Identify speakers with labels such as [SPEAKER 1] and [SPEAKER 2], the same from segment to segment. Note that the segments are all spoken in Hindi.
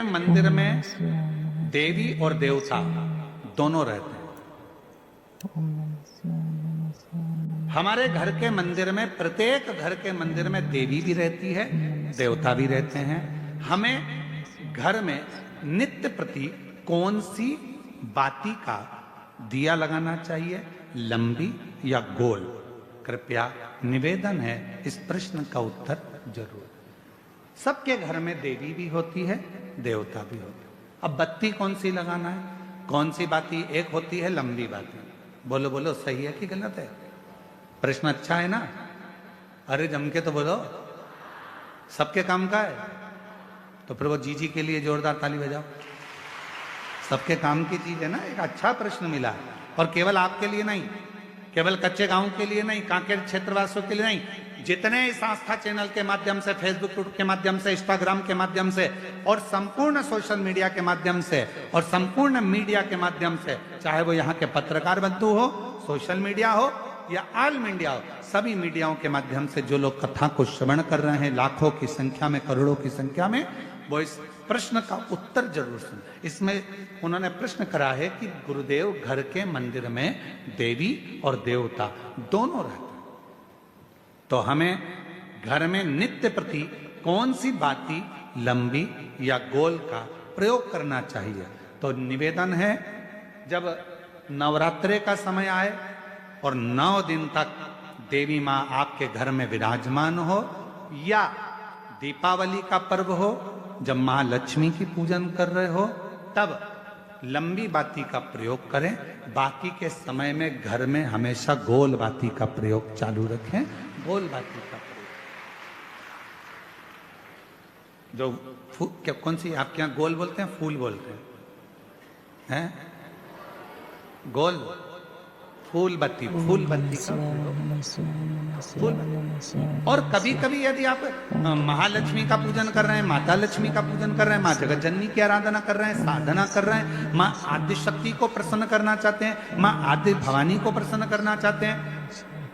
[SPEAKER 1] मंदिर में देवी और देवता दोनों रहते हैं। हमारे घर के मंदिर में, प्रत्येक घर के मंदिर में देवी भी रहती है, देवता भी रहते हैं। हमें घर में नित्य प्रति कौन सी बाती का दिया लगाना चाहिए, लंबी या गोल? कृपया निवेदन है, इस प्रश्न का उत्तर जरूर। सबके घर में देवी भी होती है, देवता भी होता है। अब बत्ती कौन सी लगाना है, कौन सी बाती? एक होती है लंबी बाती। बोलो बोलो, सही है कि गलत है? प्रश्न अच्छा है ना? अरे जम के तो बोलो, सबके काम का है। तो फिर वो जीजी के लिए जोरदार ताली बजाओ। सबके काम की चीज है ना, एक अच्छा प्रश्न मिला। और केवल आपके लिए नहीं, केवल कच्चे गांव के लिए नहीं, कांकेर क्षेत्रवासियों के लिए नहीं, जितने इस आस्था चैनल के माध्यम से, फेसबुक के माध्यम से, इंस्टाग्राम के माध्यम से और संपूर्ण सोशल मीडिया के माध्यम से और संपूर्ण मीडिया के माध्यम से, चाहे वो यहाँ के पत्रकार बंधु हो, सोशल मीडिया हो या ऑल मीडिया हो, सभी मीडियाओं के माध्यम से जो लोग कथा को श्रवण कर रहे हैं, लाखों की संख्या में, करोड़ों की संख्या में, वो इस प्रश्न का उत्तर जरूर सुन। इसमें उन्होंने प्रश्न करा है कि गुरुदेव, घर के मंदिर में देवी और देवता दोनों रहते हैं, तो हमें घर में नित्य प्रति कौन सी बाती, लंबी या गोल का प्रयोग करना चाहिए? तो निवेदन है, जब नवरात्रे का समय आए और 9 दिन तक देवी मां आपके घर में विराजमान हो, या दीपावली का पर्व हो जब महालक्ष्मी की पूजन कर रहे हो, तब लंबी बाती का प्रयोग करें। बाकी के समय में घर में हमेशा गोल बाती का प्रयोग चालू रखें। गोल बाती का प्रयोग, जो क्या, कौन सी आपके यहाँ गोल बोलते हैं, फूल बोलते हैं? गोल फूल बत्ती, फूल बत्ती का फूल। और कभी कभी यदि आप महालक्ष्मी का पूजन कर रहे हैं, माता लक्ष्मी का पूजन कर रहे हैं, माँ जगत जननी की आराधना कर रहे हैं, साधना कर रहे हैं, माँ आदि शक्ति को प्रसन्न करना चाहते हैं, माँ आदि भवानी को प्रसन्न करना चाहते हैं,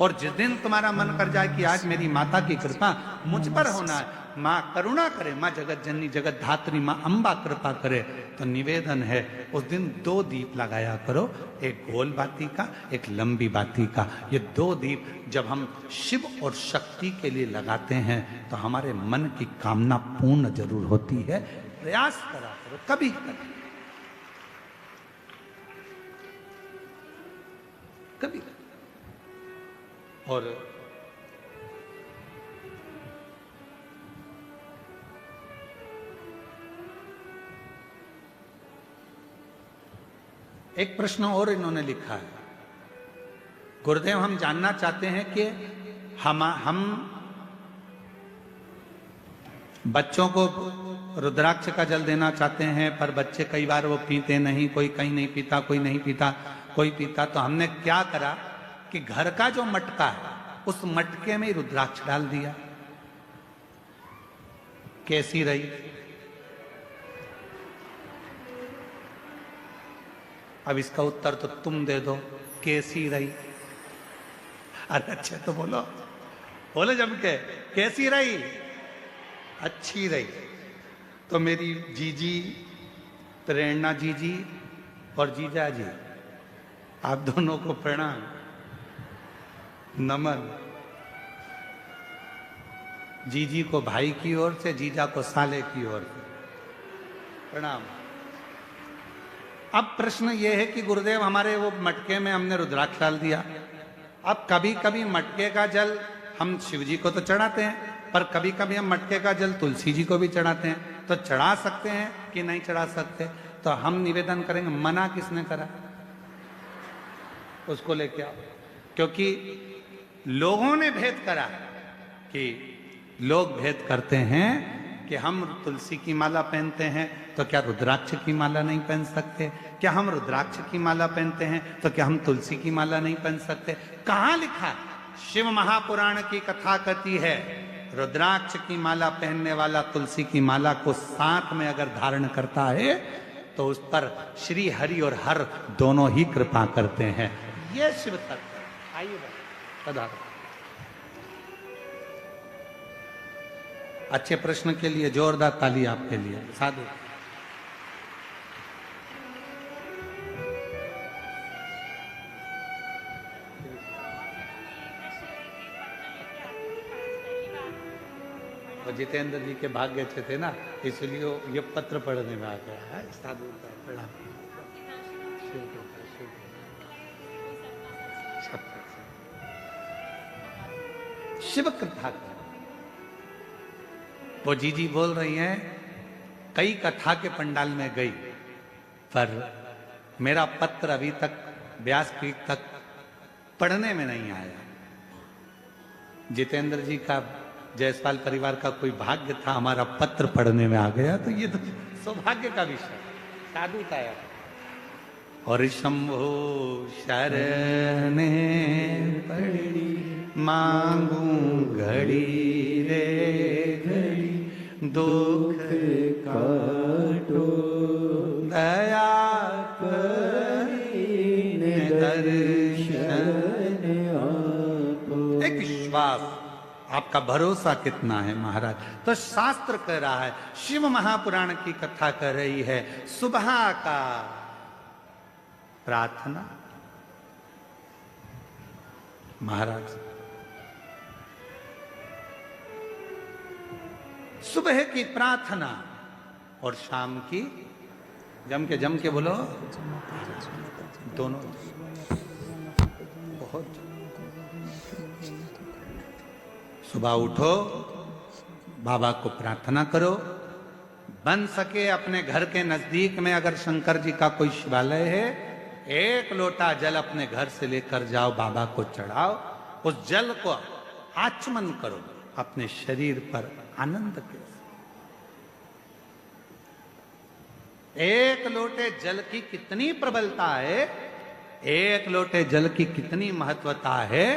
[SPEAKER 1] और जिस दिन तुम्हारा मन कर जाए कि आज मेरी माता की कृपा मुझ पर होना है, माँ करुणा करे, माँ जगत जननी जगत धात्री माँ अम्बा कृपा करे, तो निवेदन है उस दिन 2 दीप लगाया करो, एक गोल बाती का, एक लंबी बाती का। ये 2 दीप जब हम शिव और शक्ति के लिए लगाते हैं तो हमारे मन की कामना पूर्ण जरूर होती है। प्रयास करा करो, कभी कभी कभी। और एक प्रश्न और इन्होंने लिखा है, गुरुदेव हम जानना चाहते हैं कि हम बच्चों को रुद्राक्ष का जल देना चाहते हैं, पर बच्चे कई बार वो पीते नहीं, कोई कहीं नहीं पीता, कोई नहीं पीता, कोई पीता। तो हमने क्या करा कि घर का जो मटका है उस मटके में रुद्राक्ष डाल दिया। कैसी रही? अब इसका उत्तर तो तुम दे दो, कैसी रही? अरे अच्छा तो बोलो, बोलो जम के, कैसी रही? अच्छी रही। तो मेरी जीजी, प्रेरणा जीजी और जीजा जी, आप दोनों को प्रणाम, नमन। जीजी को भाई की ओर से, जीजा को साले की ओर से प्रणाम। अब प्रश्न यह है कि गुरुदेव हमारे वो मटके में हमने रुद्राक्ष डाल दिया। अब कभी कभी मटके का जल हम शिव जी को तो चढ़ाते हैं, पर कभी कभी हम मटके का जल तुलसी जी को भी चढ़ाते हैं, तो चढ़ा सकते हैं कि नहीं चढ़ा सकते? तो हम निवेदन करेंगे, मना किसने करा? उसको लेके आओ। क्योंकि लोगों ने भेद करा कि लोग भेद करते हैं कि हम तुलसी की माला पहनते हैं तो क्या रुद्राक्ष की माला नहीं पहन सकते? क्या हम रुद्राक्ष की माला पहनते हैं तो क्या हम तुलसी की माला नहीं पहन सकते? कहाँ लिखा? शिव महापुराण की कथा कहती है, रुद्राक्ष की माला पहनने वाला तुलसी की माला को साथ में अगर धारण करता है तो उस पर श्री हरि और हर दोनों ही कृपा करते हैं। ये शिव तत्व। आइए पधारो। अच्छे प्रश्न के लिए जोरदार ताली आपके लिए। साधु जितेंद्र जी के भाग्य अच्छे थे ना, इसलिए वो ये पत्र पढ़ने में आ गया है। साधु का प्रणाम। शिव कथा वो जी बोल रही हैं, कई कथा के पंडाल में गई, पर मेरा पत्र अभी तक व्यासपीठ तक पढ़ने में नहीं आया। जितेंद्र जी का, जायसवाल परिवार का कोई भाग्य था, हमारा पत्र पढ़ने में आ गया, तो ये तो सौभाग्य का विषय, साधुता है। और शंभो शरण पड़ी मांगू घड़ी रे घड़ी, दुख काटो दया करीने दर्शन आपो। एक विश्वास, आपका भरोसा कितना है महाराज। तो शास्त्र कह रहा है, शिव महापुराण की कथा कर रही है, सुबह का प्रार्थना। महाराज सुबह की प्रार्थना और शाम की, जम के बोलो, दोनों बहुत। सुबह उठो, बाबा को प्रार्थना करो, बन सके अपने घर के नजदीक में अगर शंकर जी का कोई शिवालय है, एक लोटा जल अपने घर से लेकर जाओ, बाबा को चढ़ाओ, उस जल को आचमन करो अपने शरीर पर आनंद के। एक लोटे जल की कितनी प्रबलता है, एक लोटे जल की कितनी महत्वता है।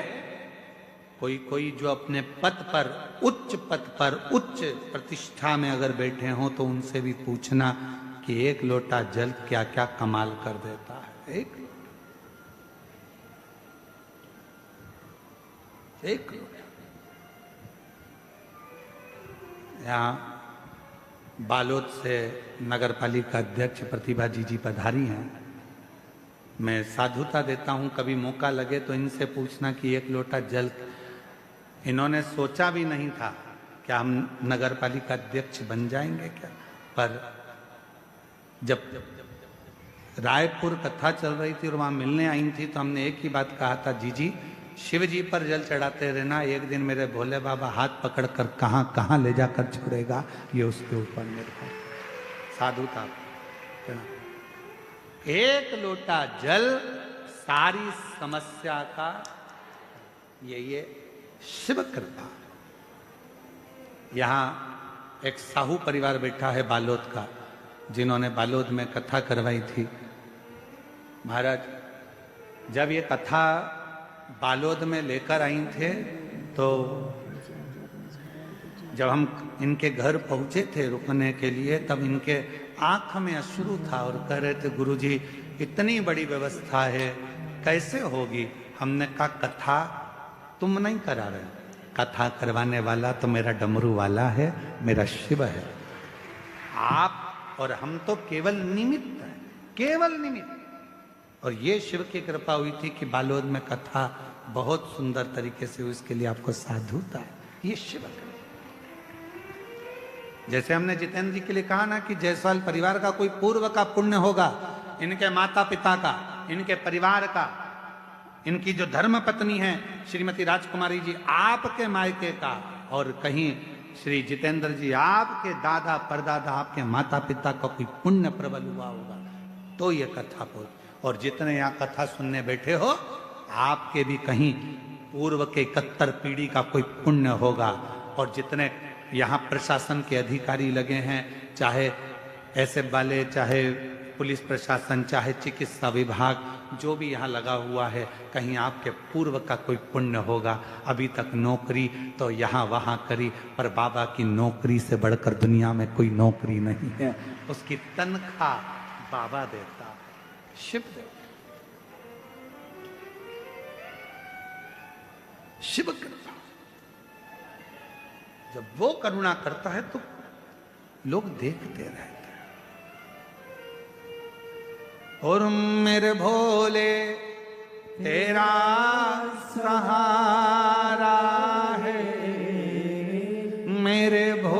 [SPEAKER 1] कोई जो अपने पद पर, उच्च प्रतिष्ठा में अगर बैठे हों, तो उनसे भी पूछना कि एक लोटा जल क्या क्या कमाल कर देता है। एक लोटा। यहाँ बालोद से नगर पालिका अध्यक्ष प्रतिभा जी पधारी हैं। मैं साधुता देता हूं, कभी मौका लगे तो इनसे पूछना कि एक लोटा जल, इन्होंने सोचा भी नहीं था कि हम नगर पालिका अध्यक्ष बन जाएंगे क्या, पर जब रायपुर कथा चल रही थी और वहां मिलने आई थी, तो हमने एक ही बात कहा था, जी शिव जी पर जल चढ़ाते रहना, एक दिन मेरे भोले बाबा हाथ पकड़कर कहां कहां ले जाकर छोड़ेगा, ये उसके ऊपर निर्भर। साधुता, एक लोटा जल सारी समस्या का, ये शिव कृपा। यहां एक साहू परिवार बैठा है बालोद का, जिन्होंने बालोद में कथा करवाई थी। महाराज जब ये कथा बालोद में लेकर आई थे, तो जब हम इनके घर पहुंचे थे रुकने के लिए, तब इनके आंख में अश्रु था और कह रहे थे, गुरुजी इतनी बड़ी व्यवस्था है, कैसे होगी। हमने कहा कथा तुम नहीं करा रहे, कथा करवाने वाला तो मेरा डमरू वाला है, मेरा शिव है। आप और हम तो केवल निमित्त हैं, केवल निमित्त। और ये शिव की कृपा हुई थी कि बालोद में कथा बहुत सुंदर तरीके से हुई, इसके लिए आपको साधुता है। ये शिव कृपा। जैसे हमने जितेंद्र जी के लिए कहा ना कि जायसवाल परिवार का कोई पूर्व का पुण्य होगा, इनके माता पिता का, इनके परिवार का, इनकी जो धर्म पत्नी है श्रीमती राजकुमारी जी, आपके मायके का, और कहीं श्री जितेंद्र जी आपके दादा परदादा, आपके माता पिता का कोई पुण्य प्रबल हुआ होगा, तो ये कथा बोल। और जितने यहाँ कथा सुनने बैठे हो, आपके भी कहीं पूर्व के 71 पीढ़ी का कोई पुण्य होगा। और जितने यहाँ प्रशासन के अधिकारी लगे हैं, चाहे ऐसे वाले, चाहे पुलिस प्रशासन, चाहे चिकित्सा विभाग, जो भी यहाँ लगा हुआ है, कहीं आपके पूर्व का कोई पुण्य होगा। अभी तक नौकरी तो यहाँ वहाँ करी, पर बाबा की नौकरी से बढ़कर दुनिया में कोई नौकरी नहीं है। उसकी तनख्वाह बाबा देता है, शिव देता। शिव कृपा, जब वो करुणा करता है तो लोग देखते रहते हैं। और मेरे भोले तेरा सहारा है, मेरे भोले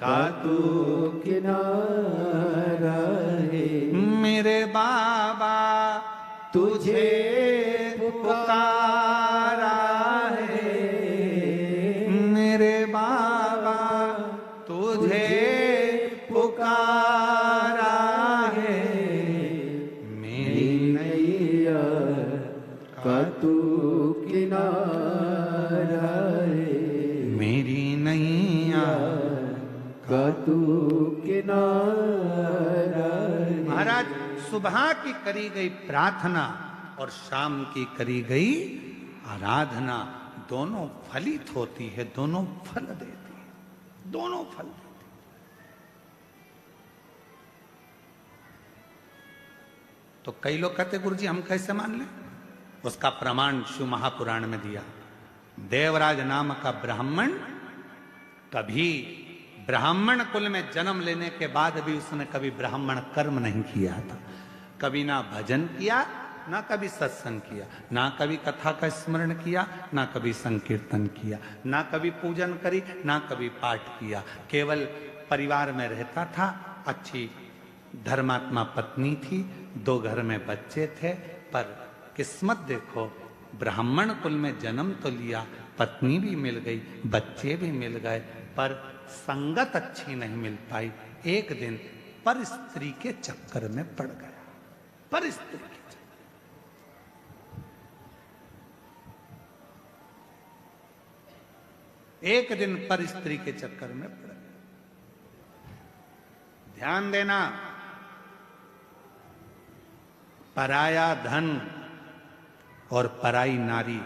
[SPEAKER 2] का तू किनारा है।
[SPEAKER 1] मेरे बाबा
[SPEAKER 2] तुझे पुकारा है,
[SPEAKER 1] मेरे बाबा तुझे पुकारा है। मेरी
[SPEAKER 2] नैया का तू किनारा है,
[SPEAKER 1] मेरी नैया
[SPEAKER 2] का तू किनारा है।
[SPEAKER 1] महाराज, सुबह की करी गई प्रार्थना और शाम की करी गई आराधना दोनों फलित होती है, दोनों फल देती है, दोनों फल देती है। तो कई लोग कहते गुरुजी हम कैसे मान लें? उसका प्रमाण शिव महापुराण में दिया। देवराज नाम का ब्राह्मण कभी ब्राह्मण कुल में जन्म लेने के बाद भी उसने कभी ब्राह्मण कर्म नहीं किया था। कभी ना भजन किया, ना कभी सत्संग किया, ना कभी कथा का स्मरण किया, ना कभी संकीर्तन किया, ना कभी पूजन करी, ना कभी पाठ किया। केवल परिवार में रहता था, अच्छी धर्मात्मा पत्नी थी, 2 घर में बच्चे थे। पर किस्मत देखो, ब्राह्मण कुल में जन्म तो लिया, पत्नी भी मिल गई, बच्चे भी मिल गए, पर संगत अच्छी नहीं मिल पाई। एक दिन पर स्त्री के चक्कर में पड़ गया, पर स्त्री के चक्कर। एक दिन पर स्त्री के चक्कर में पड़ गया। ध्यान देना, पराया धन और पराई नारी,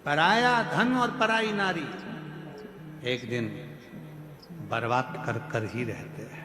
[SPEAKER 1] पराया धन और पराई नारी एक दिन बर्बाद कर कर ही रहते हैं।